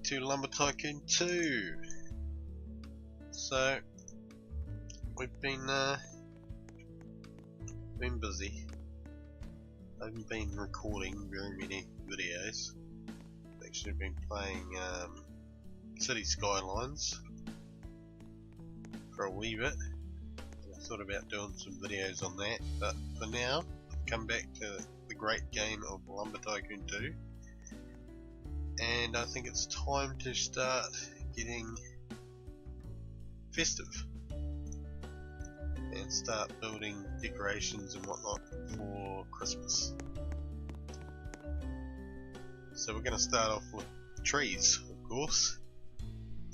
to Lumber Tycoon 2. So we've been busy. I haven't been recording very many videos. I've actually been playing City Skylines for a wee bit. I thought about doing some videos on that, but for now I've come back to the great game of Lumber Tycoon 2. And I think it's time to start getting festive and start building decorations and whatnot for Christmas. So we're going to start off with trees, of course.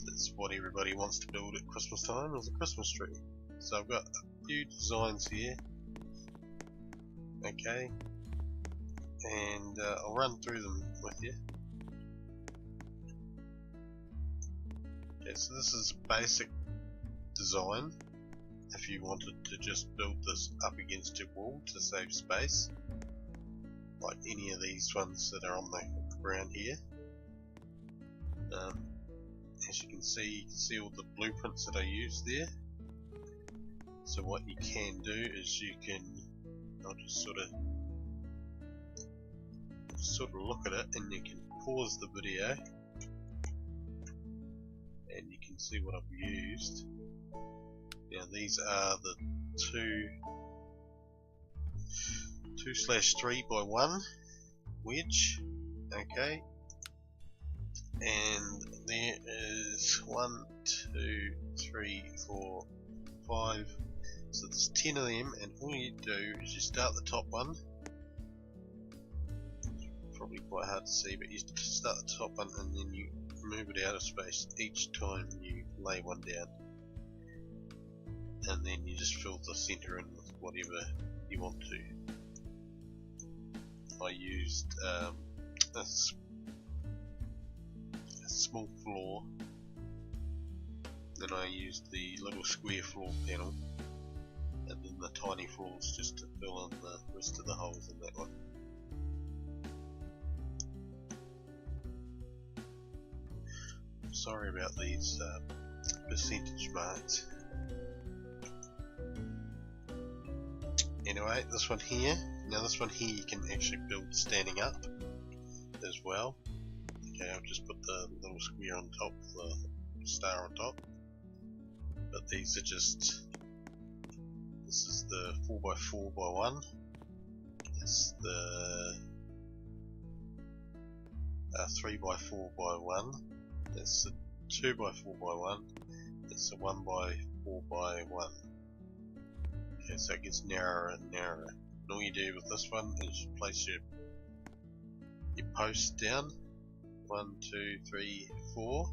That's what everybody wants to build at Christmas time, is a Christmas tree. So I've got a few designs here. Okay, and I'll run through them with you. Okay, so this is a basic design if you wanted to just build this up against your wall to save space, like any of these ones that are on the ground here. As you can see all the blueprints that I used there. So what you can do is you can, I'll just sort of look at it, and you can pause the video and you can see what I've used. Now these are the 2/3x1 wedge, okay, and there is 1, 2, 3, 4, 5, so there's 10 of them, and all you do is you start the top one. Probably quite hard to see, but you start the top one and then you move it out of space each time you lay one down, and then you just fill the center in with whatever you want to. I used a small floor, then I used the little square floor panel, and then the tiny floors just to fill in the rest of the holes in that one. Sorry about these percentage marks. Anyway, this one here, now this one here you can actually build standing up as well. Okay, I've just put the little square on top, the star on top. But these are just, this is the 4x4x1. It's the 3x4x1. It's the 2x4x1. It's a 1x4x1. Okay, so it gets narrower and narrower. And all you do with this one is you place your posts down. 1, 2, 3, 4.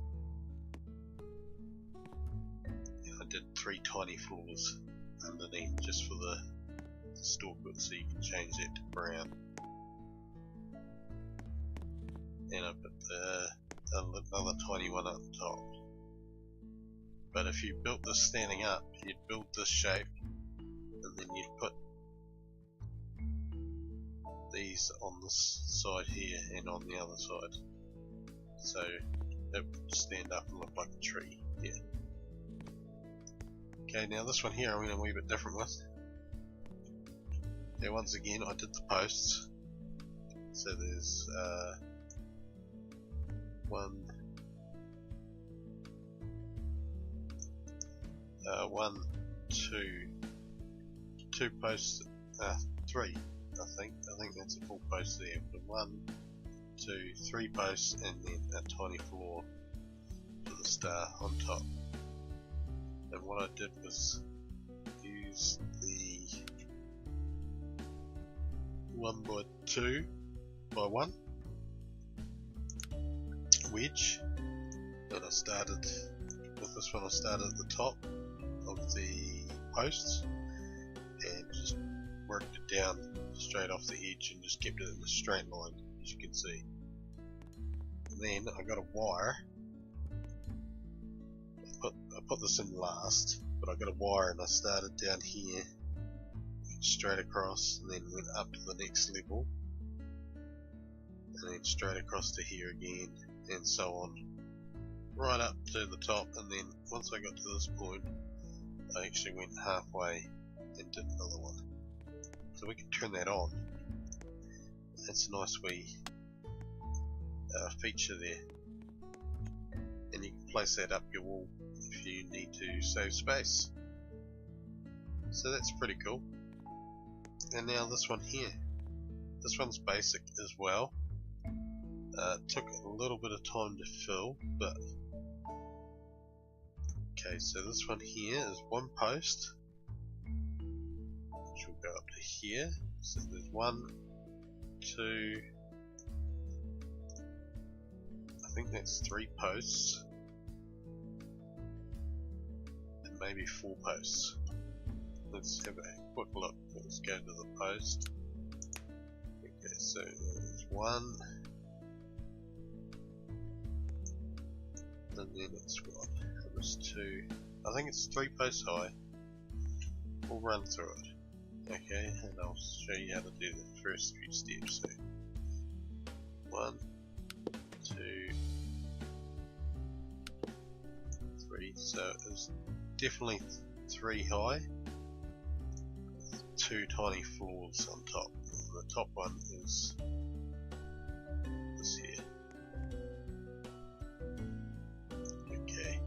And I did 3 tiny floors underneath just for the stalk bit, so you can change that to brown. And I put another tiny one up top. But if you built this standing up, you'd build this shape, and then you'd put these on this side here and on the other side, so it would stand up and look like a tree here. Okay, now this one here I'm going a wee bit different with. Now once again I did the posts, so there's 2 posts, 3 I think that's a full post there. But 1, 2, 3 posts, and then a tiny floor for the star on top. And what I did was use the 1x2x1 wedge, and I started with this one. I started at the top of the posts and just worked it down straight off the edge and just kept it in a straight line, as you can see. And then I got a wire. I put this in last, but I got a wire and I started down here, went straight across, and then went up to the next level, and then straight across to here again, and so on. right up to the top, and then once I got to this point I actually went halfway and did another one. So we can turn that on. That's a nice wee feature there, and you can place that up your wall if you need to save space. So that's pretty cool. And now this one here, this one's basic as well. Took a little bit of time to fill, but okay, so this one here is one post, which will go up to here. So there's 1, 2, I think that's 3 posts, and maybe 4 posts. Let's have a quick look. Let's go to the post. Okay, so there's 1, and then it's what? It was 2. I think it's 3 posts high. We'll run through it. Okay, and I'll show you how to do the first few steps. So 1, 2, 3. So it's definitely 3 high. 2 tiny floors on top. The top one is this here. Okay.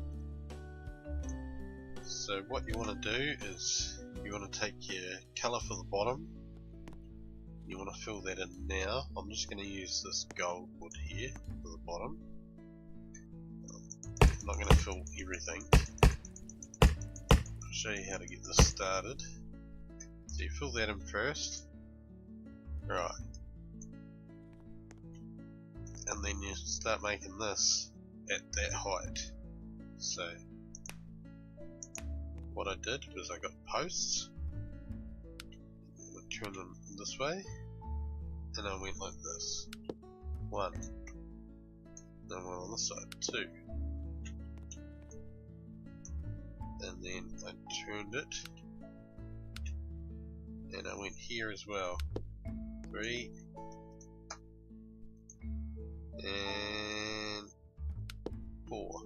So what you want to do is you want to take your colour for the bottom. You want to fill that in now. I'm just going to use this gold wood here for the bottom. I'm not going to fill everything. I'll show you how to get this started. So you fill that in first, right, and then you start making this at that height. So what I did was I got posts, I turned them this way, and I went like this, 1, then one on this side, 2, and then I turned it, and I went here as well, 3, and 4.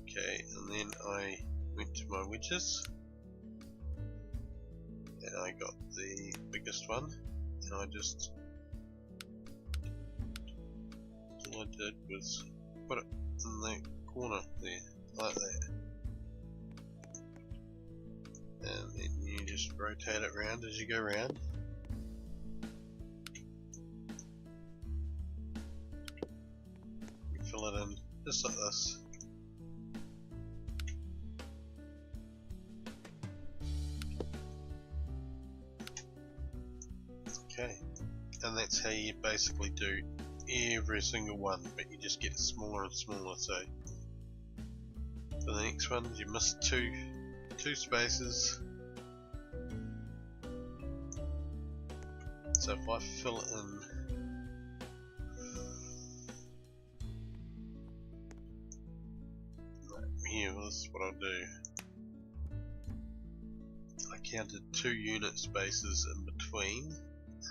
Okay, and then I went to my wedges, and I got the biggest one, and I just, all I did was put it in the corner there, like that, and then you just rotate it around as you go around. You fill it in just like this. Okay, and that's how you basically do every single one, but you just get it smaller and smaller. So for the next one, you missed two spaces. So if I fill it in right here, this is what I'll do. I counted 2 unit spaces in between,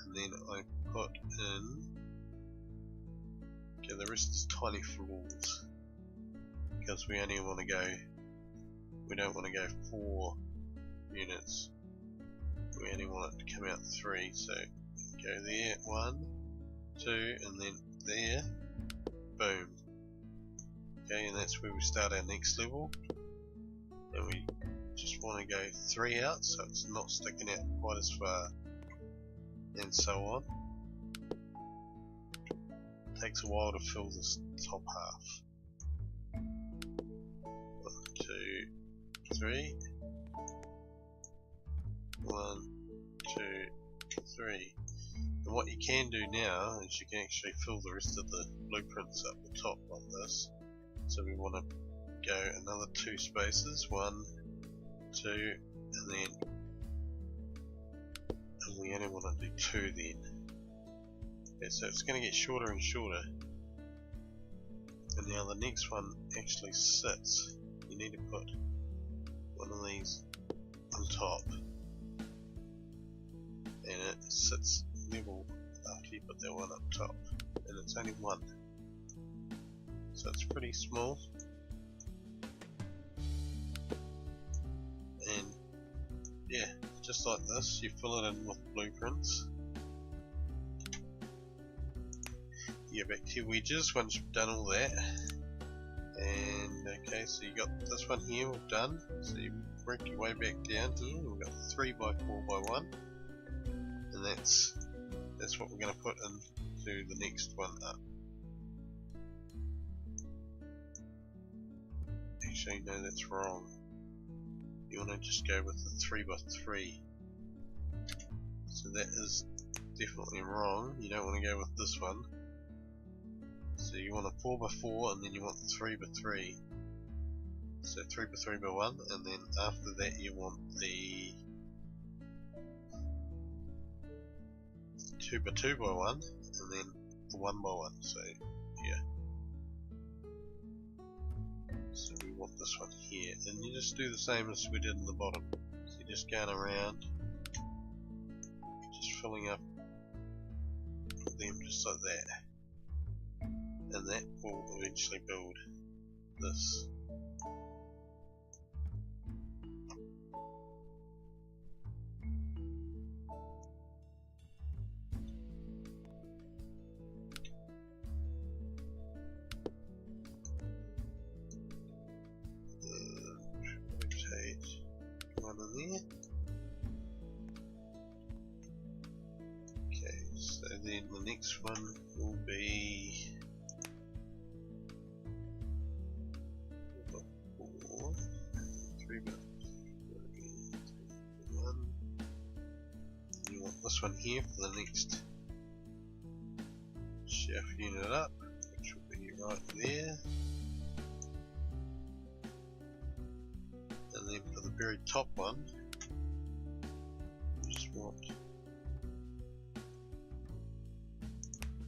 and then I put in, okay, the rest is tiny floors, because we only want to go, we don't want to go 4 units, we only want it to come out 3, so go there, 1, 2, and then there, boom. Okay, and that's where we start our next level, and we just want to go 3 out, so it's not sticking out quite as far, and so on. It takes a while to fill this top half. 1, 2, 3. 1, 2, 3. And what you can do now is you can actually fill the rest of the blueprints up the top like this. So we want to go another 2 spaces, 1, 2, and then, and we only want to do 2 then. Okay, so it's going to get shorter and shorter. And now the next one actually sits. You need to put one of these on top, and it sits level if you put that one up top, and it's only one, so it's pretty small. And yeah, just like this, you fill it in with blueprints. You go back to your wedges once you've done all that. And okay, so you got this one here we've done, so you work your way back down here. We've got 3x4x1, and that's what we're going to put into the next one up. Actually no, that's wrong. You want to just go with the 3x3, so that is definitely wrong. You don't want to go with this one. So you want a 4x4, and then you want the 3x3. So 3x3x1, and then after that you want the 2x2x1, and then the 1x1. So yeah. So we want this one here, and you just do the same as we did in the bottom. So you're just going around, just filling up them just like that. And that will eventually build this. Rotate one in there. Okay, so then the next one will be 3x1. You want this one here for the next shaft unit up, which will be right there. And then for the very top one, you just want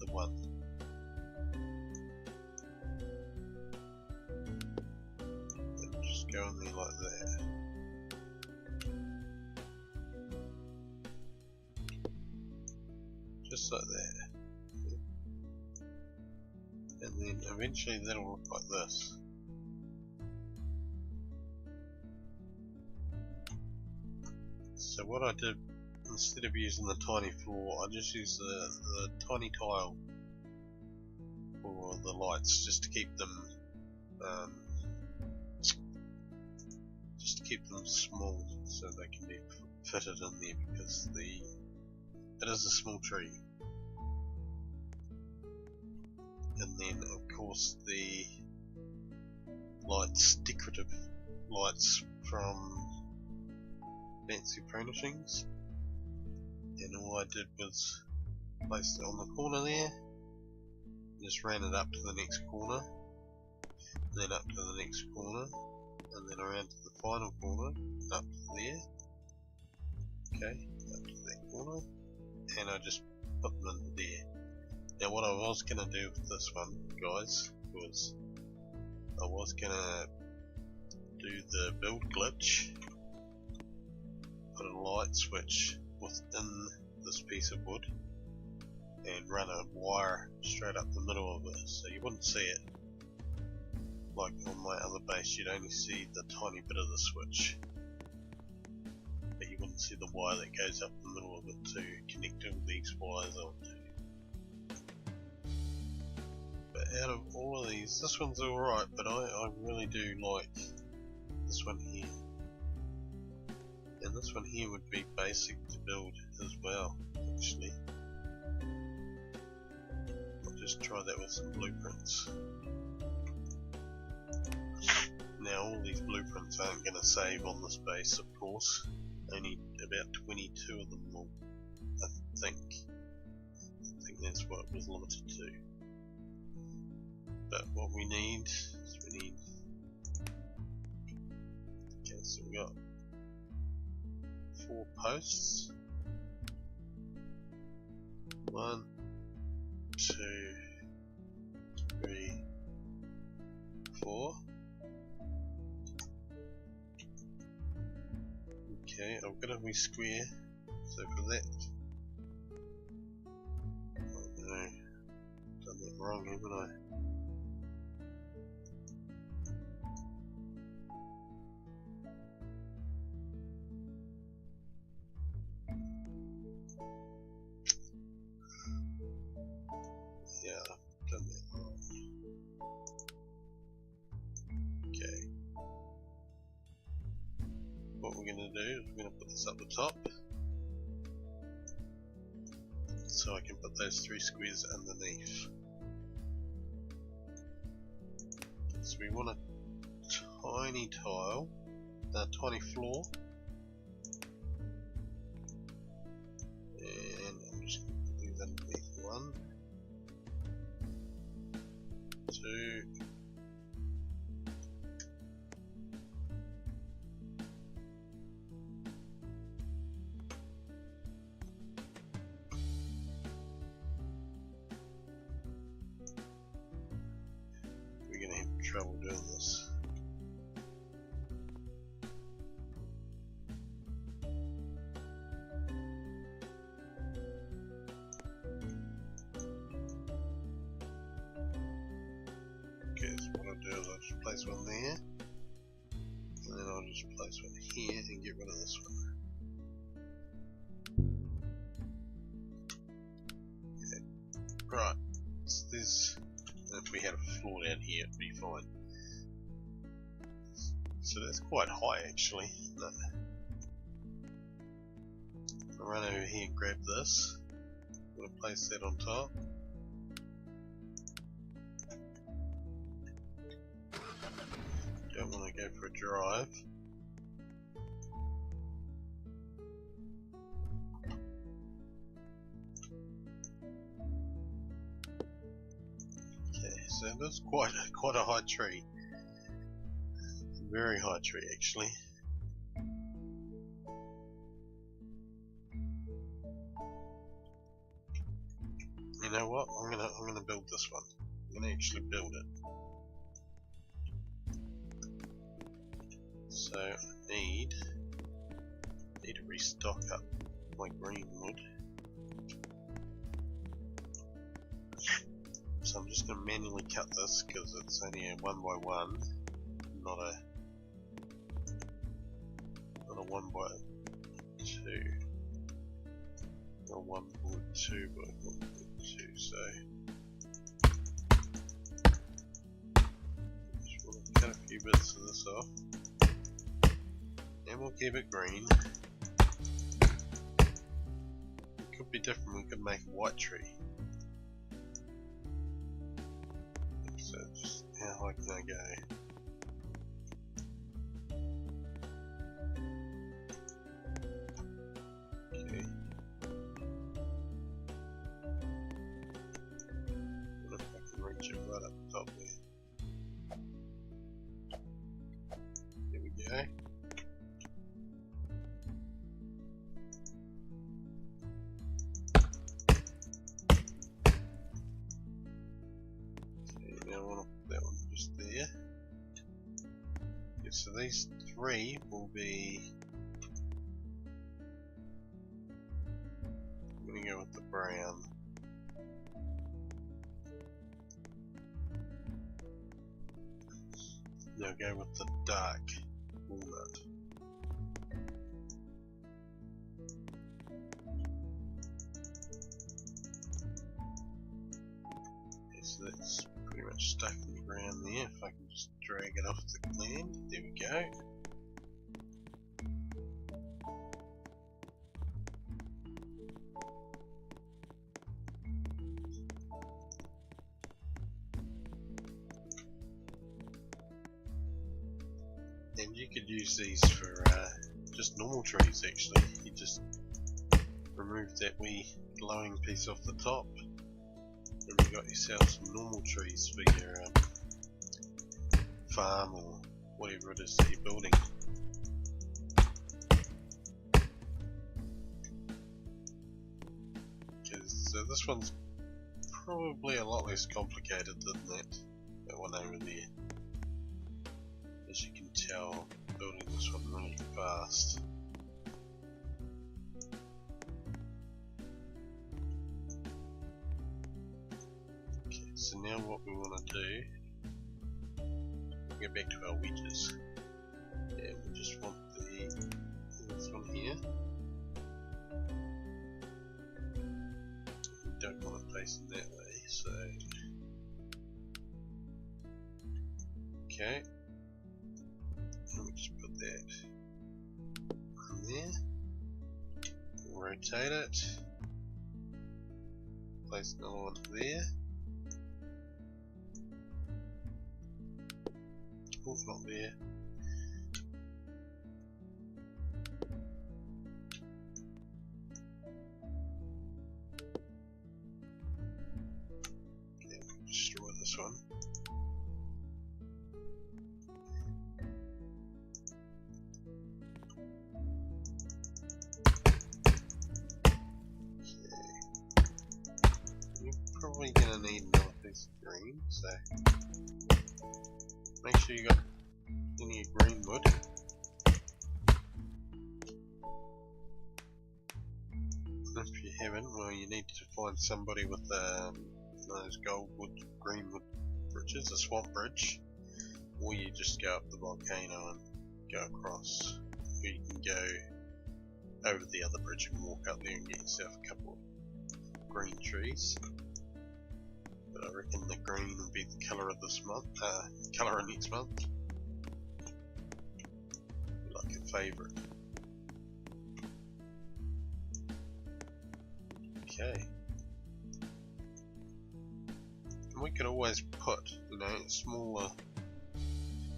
the one. And just go in there like that. Just like that. And then eventually that'll look like this. So what I did, instead of using the tiny floor, I just used the tiny tile for the lights, just to keep them small, so they can be fitted in there, because it is a small tree. And then of course the lights, decorative lights from Fancy Furnishings, and all I did was place it on the corner there, just ran it up to the next corner, then up to the next corner, and then around to the final corner, up to there, okay, up to that corner, and I just put them into there. Now what I was going to do with this one, guys, was I was going to do the build glitch, put a light switch within this piece of wood, and run a wire straight up the middle of it, so you wouldn't see it. Like on my other base, you'd only see the tiny bit of the switch, but you wouldn't see the wire that goes up the middle of it to connect all these wires onto. But out of all of these, this one's alright, but I really do like this one here. And this one here would be basic to build as well, actually. I'll just try that with some blueprints. Now all these blueprints aren't going to save on this base, of course. Only about 22 of them will, I think. I think that's what it was limited to. But what we need is okay, so we got 4 posts. 1, 2, 3, 4. Okay, I've got a wee square, so for that wrong, haven't I? Yeah, I've done that wrong. Okay. What we're going to do is we're going to put this up the top. So I can put those 3 squares underneath. So we want a tiny tile, a tiny floor. And I'm just going to put these underneath. 1, 2, we're going to have trouble doing this. Okay, so what I'll do is I'll just place one there, and then I'll just place one here and get rid of this one. Okay. Right, so this, if we had a floor down here, it'd be fine. So that's quite high actually, isn't it? I'll run over here and grab this. I'm going to place that on top. Don't want to go for a drive. Okay, so that's quite a high tree. Very high tree actually. You know what? I'm gonna build this one. I'm gonna actually build it. So I need to restock up my green wood. So I'm just gonna manually cut this because it's only a 1 by 1, not a 1 by 2. Or 1.2 by 1.2. So just want to cut a few bits of this off. And we'll keep it green. It could be different, we could make a white tree. So just how high can I go? Okay. What if I can reach it right up the top there? There we go. I want to put that one just there. Okay, so these 3 will be. I'm going to go with the brown. Now go with the dark walnut. Okay, so that's pretty much stuck in the ground there. If I can just drag it off the land, there we go. And you could use these for just normal trees actually. You just remove that wee glowing piece off the top and you got yourself some normal trees for your farm or whatever it is that you're building. So this one's probably a lot less complicated than that one over there. As you can tell, building this one really fast. Okay, so so now what we want to do, get back to our wedges, and we just want this one here. We don't want it facing that way, so okay, and we just put that in there, rotate it, place another one there. Oh, it's not there. Okay, destroy this one. Probably gonna need another piece of green, so make sure you got plenty of green wood. If you haven't, well, you need to find somebody with those gold wood, green wood bridges, a swamp bridge, or you just go up the volcano and go across, or you can go over the other bridge and walk up there and get yourself a couple of green trees. But I reckon the green will be the colour of this month, colour of next month. Like a favourite. Okay. And we could always put, you know, smaller,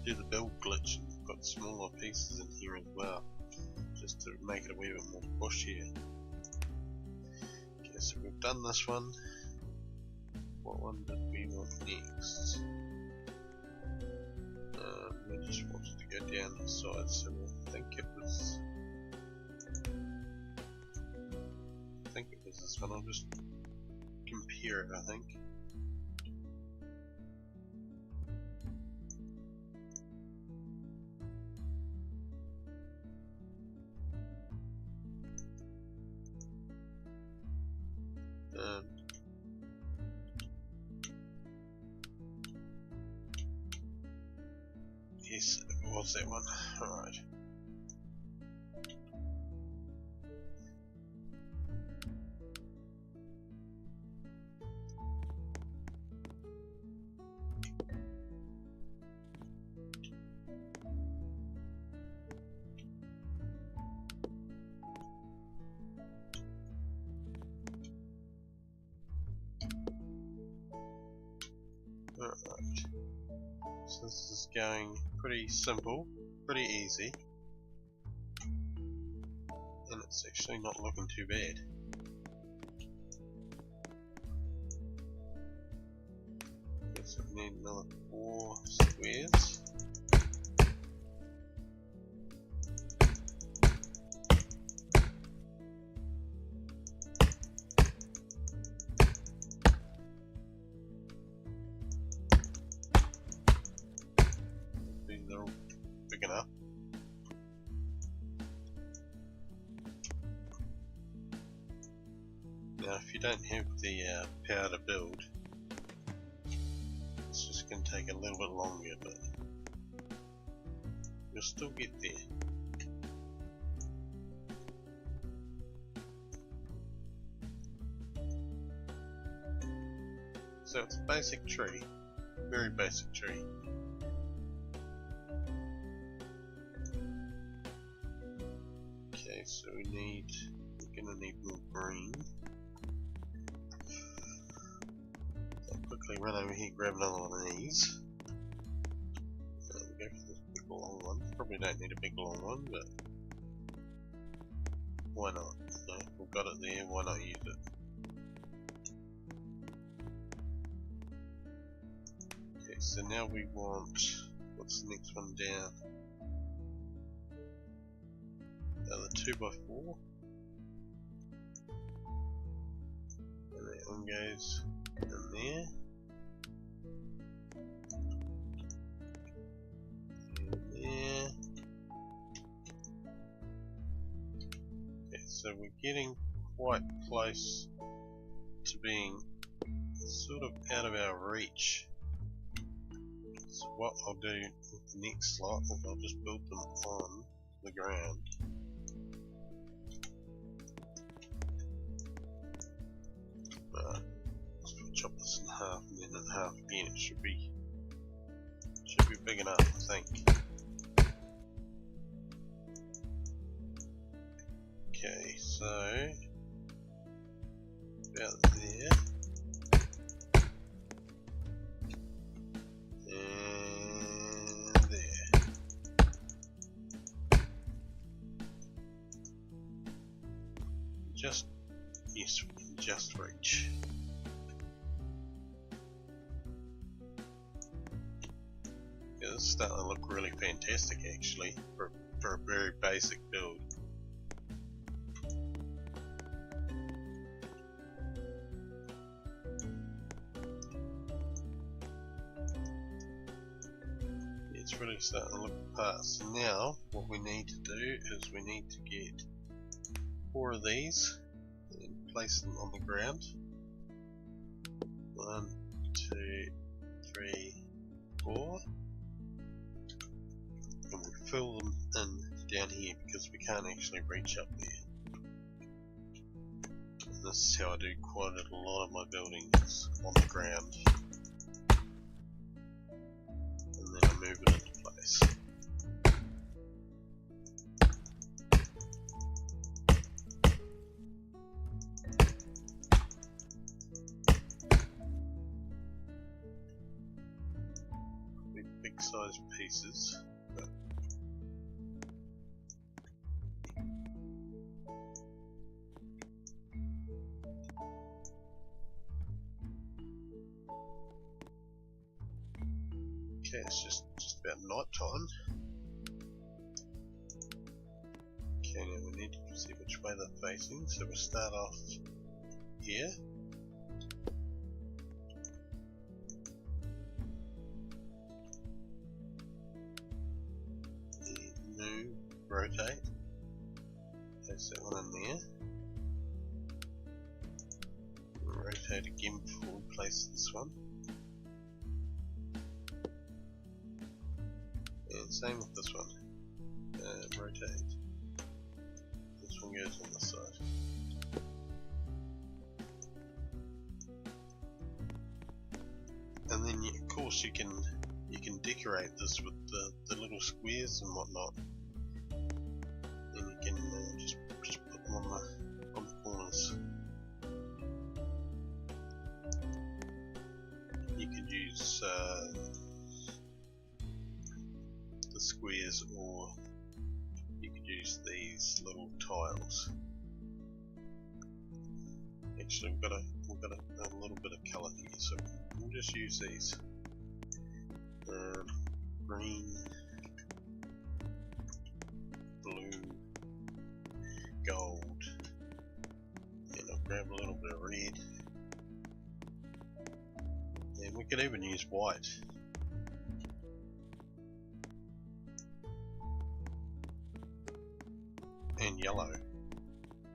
do the build glitch and put smaller pieces in here as well, just to make it a wee bit more bushier. Okay, so we've done this one. What one did we want next? We just wanted to go down the side, so I think it was this one. I'll just compare it, I think. Yes, it was that one. Alright. Alright. So this is going pretty simple, pretty easy, and it's actually not looking too bad. So we need another 4 squares. They're all big enough. Now if you don't have the power to build, it's just going to take a little bit longer, but you'll still get there. So it's a basic tree, very basic tree. Okay, so we're gonna need more green. I'll quickly run over here and grab another one of these. We'll go for this big long one. Probably don't need a big long one, but why not? You know, we've got it there, why not use it? Okay, so now we want, what's the next one down? The 2x4, and that one goes in there, and there. Okay, so we're getting quite close to being sort of out of our reach. So what I'll do with the next slot is I'll just build them on the ground. Chop this in half and then in half again. It should be big enough, I think. Okay, so about there. And there. Just, yes, we can just reach. Yeah, this is starting to look really fantastic actually, for a very basic build. It's really starting to look apart. So now what we need to do is we need to get 4 of these and place them on the ground. 1, 2, 3, 4. And we'll fill them in down here because we can't actually reach up there. And this is how I do quite a lot of my buildings, on the ground. And then I move it into place. Big size pieces. Okay, it's just about night time. Okay, now we need to see which way they're facing, so we'll start off here. Move, rotate, place that one in there. Rotate again before we place this one. And same with this one. Rotate. This one goes on this side. And then of course you can decorate this with the little squares and whatnot. And you can just put them on the corners. You could use the squares, or you could use these little tiles. Actually, we've got a little bit of colour here, so we'll just use these. Green, blue, gold, and I'll grab a little bit of red. And we could even use white. And yellow.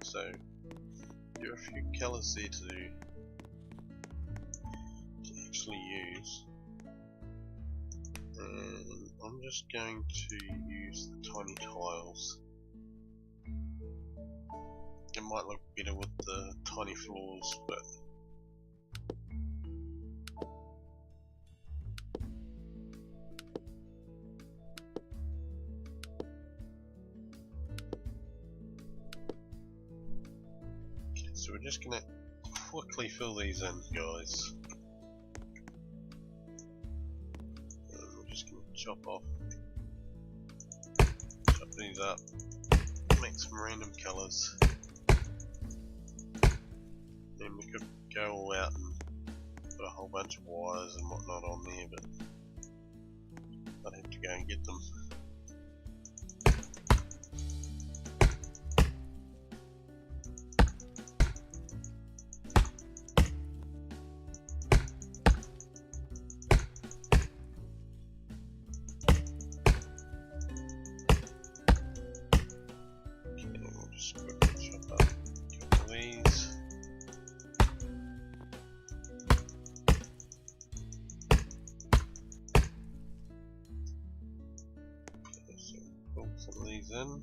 So there are a few colours there to actually use. And I'm just going to use the tiny tiles. It might look better with the tiny floors, but so we're just going to quickly fill these in, guys. And we're just going to chop these up, make some random colours. Then we could go all out and put a whole bunch of wires and whatnot on there, but I'd have to go and get them. some of these in.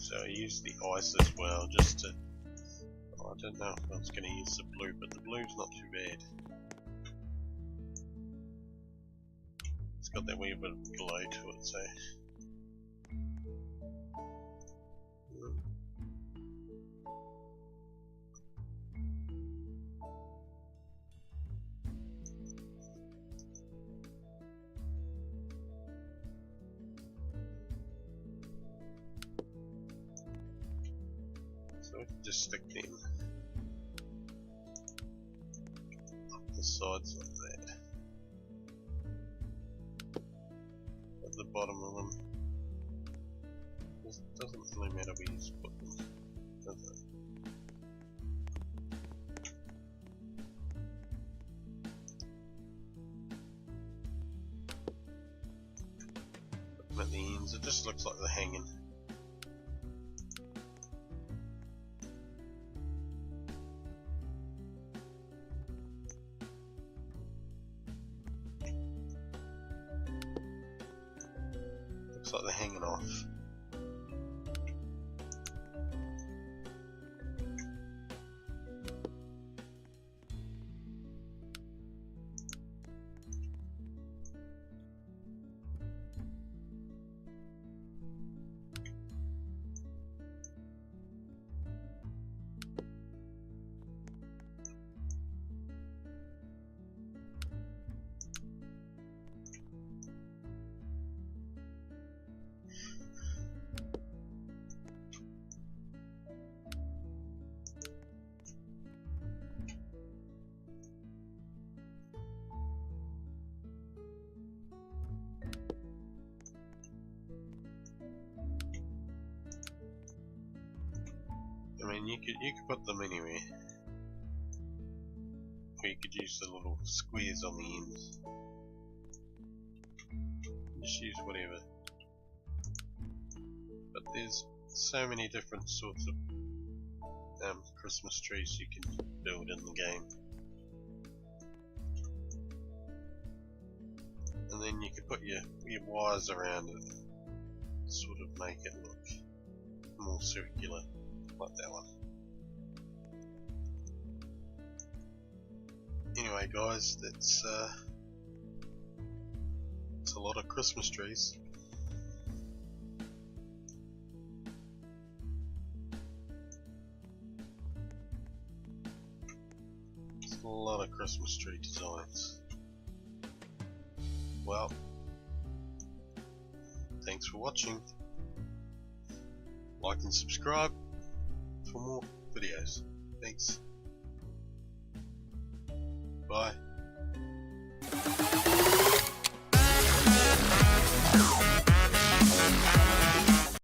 So I use the ice as well, just to... Oh, I don't know if I was going to use the blue, but the blue's not too bad. It's got that wee bit of glow to it, so... So we can just stick them up the sides like that. At the bottom of them. It doesn't really matter where you put them, does it? Put them at the ends, it just looks like they're hanging. Looks like they're hanging off. I mean, you could put them anywhere, or you could use the little squares on the ends. Just use whatever. But there's so many different sorts of Christmas trees you can build in the game, and then you can put your wires around it, sort of make it look more circular. Like that one. Anyway guys, that's a lot of Christmas trees. It's a lot of Christmas tree designs. Well, thanks for watching. Like and subscribe for more videos. Thanks. Bye.